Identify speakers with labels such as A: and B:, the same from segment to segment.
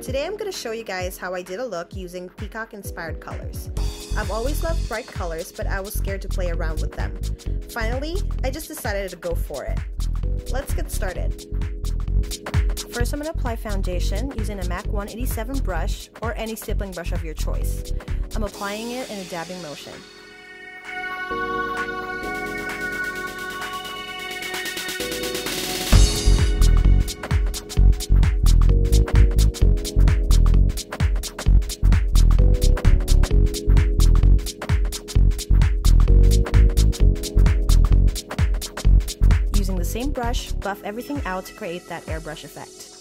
A: Today I'm going to show you guys how I did a look using peacock inspired colors. I've always loved bright colors, but I was scared to play around with them. Finally, I just decided to go for it. Let's get started. First, I'm going to apply foundation using a MAC 187 brush or any stippling brush of your choice. I'm applying it in a dabbing motion. Using the same brush, buff everything out to create that airbrush effect.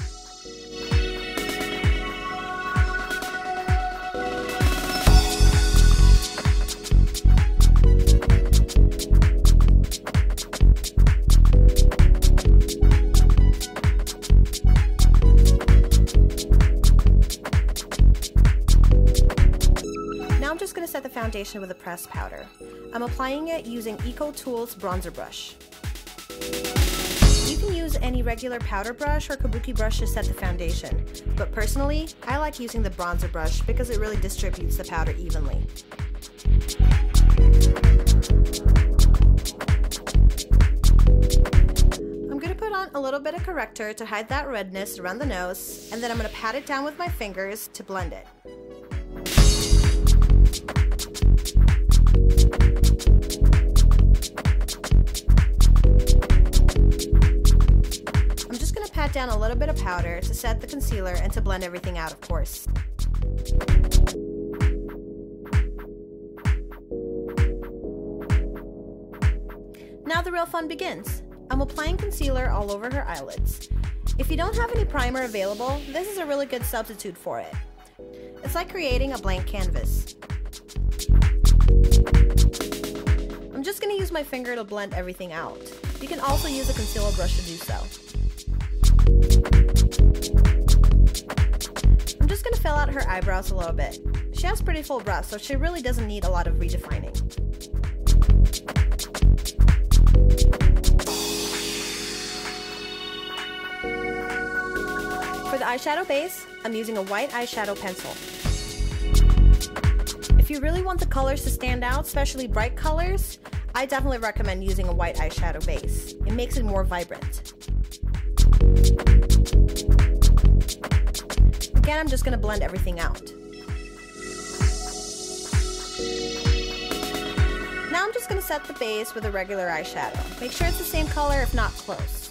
A: Now I'm just going to set the foundation with a pressed powder. I'm applying it using Eco Tools bronzer brush. You can use any regular powder brush or kabuki brush to set the foundation, but personally, I like using the bronzer brush because it really distributes the powder evenly. I'm going to put on a little bit of corrector to hide that redness around the nose, and then I'm going to pat it down with my fingers to blend it. Pat down a little bit of powder to set the concealer and to blend everything out, of course. Now the real fun begins. I'm applying concealer all over her eyelids. If you don't have any primer available, this is a really good substitute for it. It's like creating a blank canvas. I'm just going to use my finger to blend everything out. You can also use a concealer brush to do so. I'm just going to fill out her eyebrows a little bit. She has pretty full brows, so she really doesn't need a lot of redefining. For the eyeshadow base, I'm using a white eyeshadow pencil. If you really want the colors to stand out, especially bright colors, I definitely recommend using a white eyeshadow base. It makes it more vibrant. Again, I'm just going to blend everything out. Now I'm just going to set the base with a regular eyeshadow. Make sure it's the same color, if not close.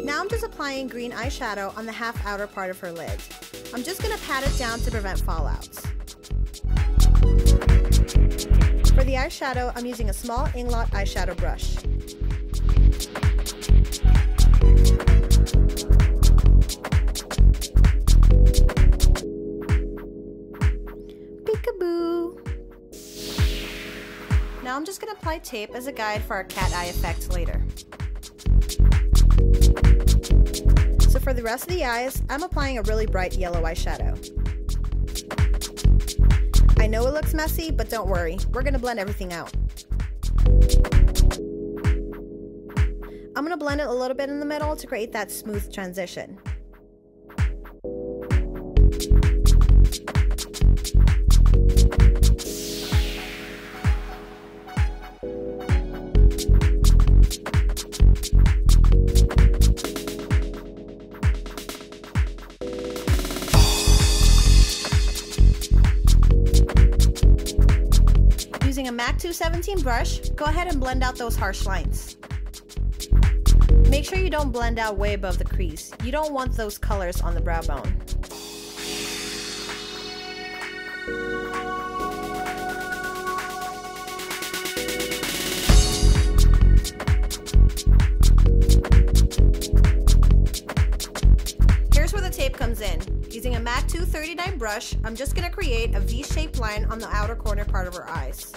A: Now I'm just applying green eyeshadow on the half outer part of her lid. I'm just going to pat it down to prevent fallouts. For the eyeshadow, I'm using a small Inglot eyeshadow brush. Peekaboo! Now I'm just going to apply tape as a guide for our cat eye effect later. So for the rest of the eyes, I'm applying a really bright yellow eyeshadow. I know it looks messy, but don't worry, we're going to blend everything out. I'm going to blend it a little bit in the middle to create that smooth transition. Using a MAC 217 brush, go ahead and blend out those harsh lines. Make sure you don't blend out way above the crease. You don't want those colors on the brow bone. Here's where the tape comes in. Using a MAC 239 brush, I'm just going to create a V-shaped line on the outer corner part of her eyes.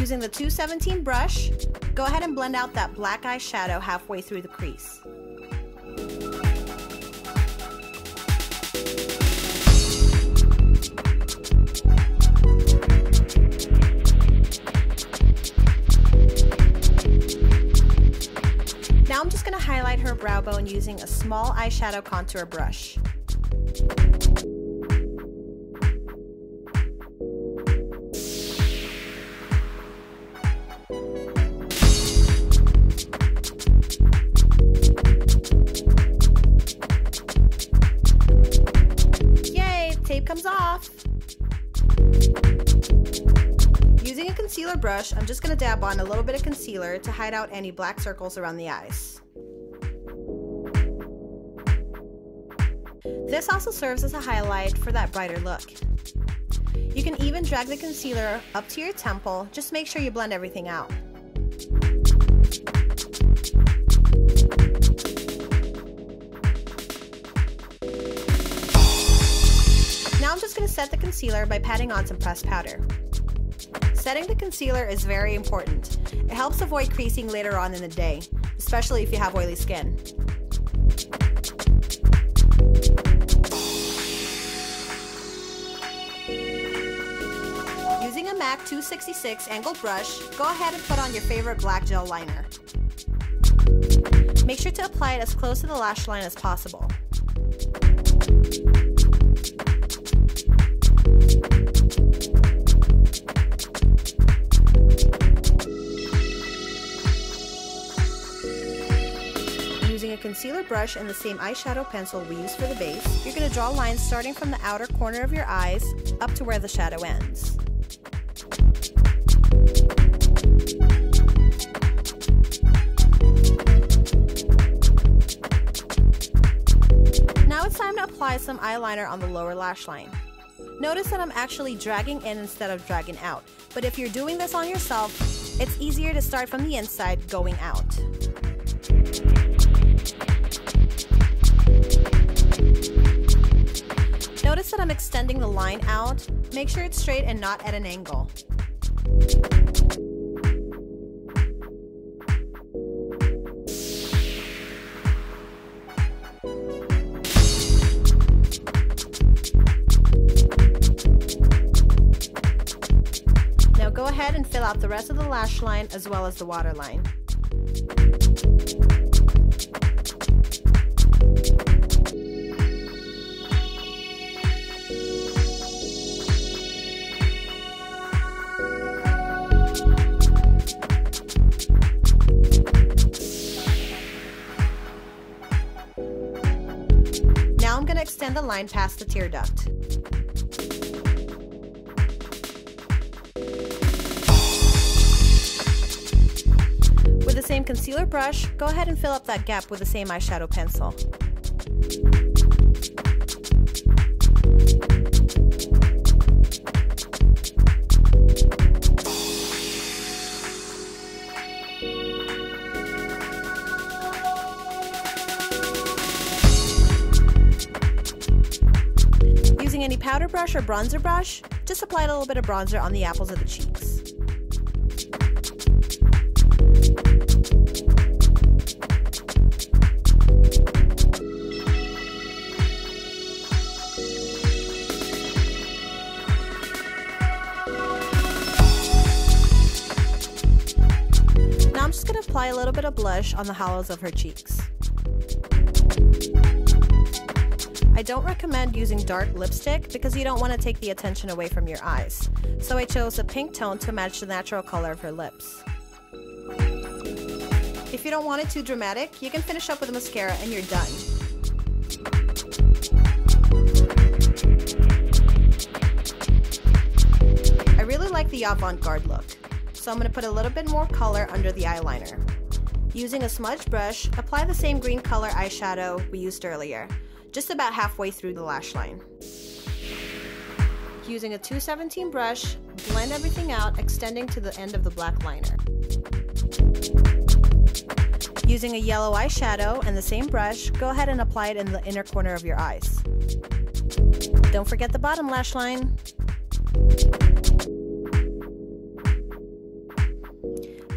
A: Using the 217 brush, go ahead and blend out that black eyeshadow halfway through the crease. Now I'm just going to highlight her brow bone using a small eyeshadow contour brush. Yay, tape comes off! Using a concealer brush, I'm just going to dab on a little bit of concealer to hide out any black circles around the eyes. This also serves as a highlight for that brighter look. You can even drag the concealer up to your temple, just make sure you blend everything out. Now I'm just going to set the concealer by patting on some pressed powder. Setting the concealer is very important. It helps avoid creasing later on in the day, especially if you have oily skin. Using a MAC 266 angled brush, go ahead and put on your favorite black gel liner. Make sure to apply it as close to the lash line as possible. Using a concealer brush and the same eyeshadow pencil we used for the base, you're going to draw lines starting from the outer corner of your eyes up to where the shadow ends. Now it's time to apply some eyeliner on the lower lash line. Notice that I'm actually dragging in instead of dragging out, but if you're doing this on yourself, it's easier to start from the inside going out. Notice that I'm extending the line out. Make sure it's straight and not at an angle. Now go ahead and fill out the rest of the lash line as well as the waterline. Now I'm going to extend the line past the tear duct. With the same concealer brush, go ahead and fill up that gap with the same eyeshadow pencil. Using any powder brush or bronzer brush, just apply a little bit of bronzer on the apples of the cheeks. Now I'm just going to apply a little bit of blush on the hollows of her cheeks. I don't recommend using dark lipstick because you don't want to take the attention away from your eyes, so I chose a pink tone to match the natural color of her lips. If you don't want it too dramatic, you can finish up with a mascara and you're done. I really like the avant-garde look, so I'm going to put a little bit more color under the eyeliner. Using a smudge brush, apply the same green color eyeshadow we used earlier, just about halfway through the lash line. Using a 217 brush, blend everything out, extending to the end of the black liner. Using a yellow eyeshadow and the same brush, go ahead and apply it in the inner corner of your eyes. Don't forget the bottom lash line.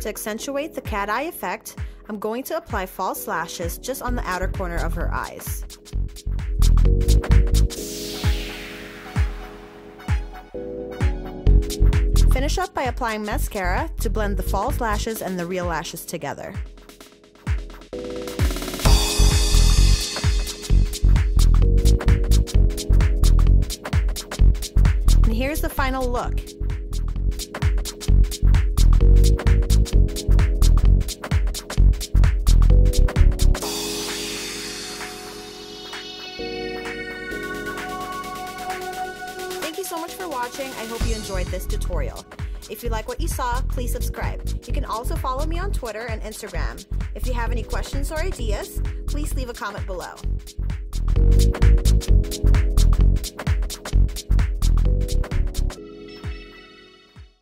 A: To accentuate the cat eye effect, I'm going to apply false lashes just on the outer corner of her eyes. Finish up by applying mascara to blend the false lashes and the real lashes together. And here's the final look. Thank you so much for watching. I hope you enjoyed this tutorial. If you like what you saw, please subscribe. You can also follow me on Twitter and Instagram. If you have any questions or ideas, please leave a comment below.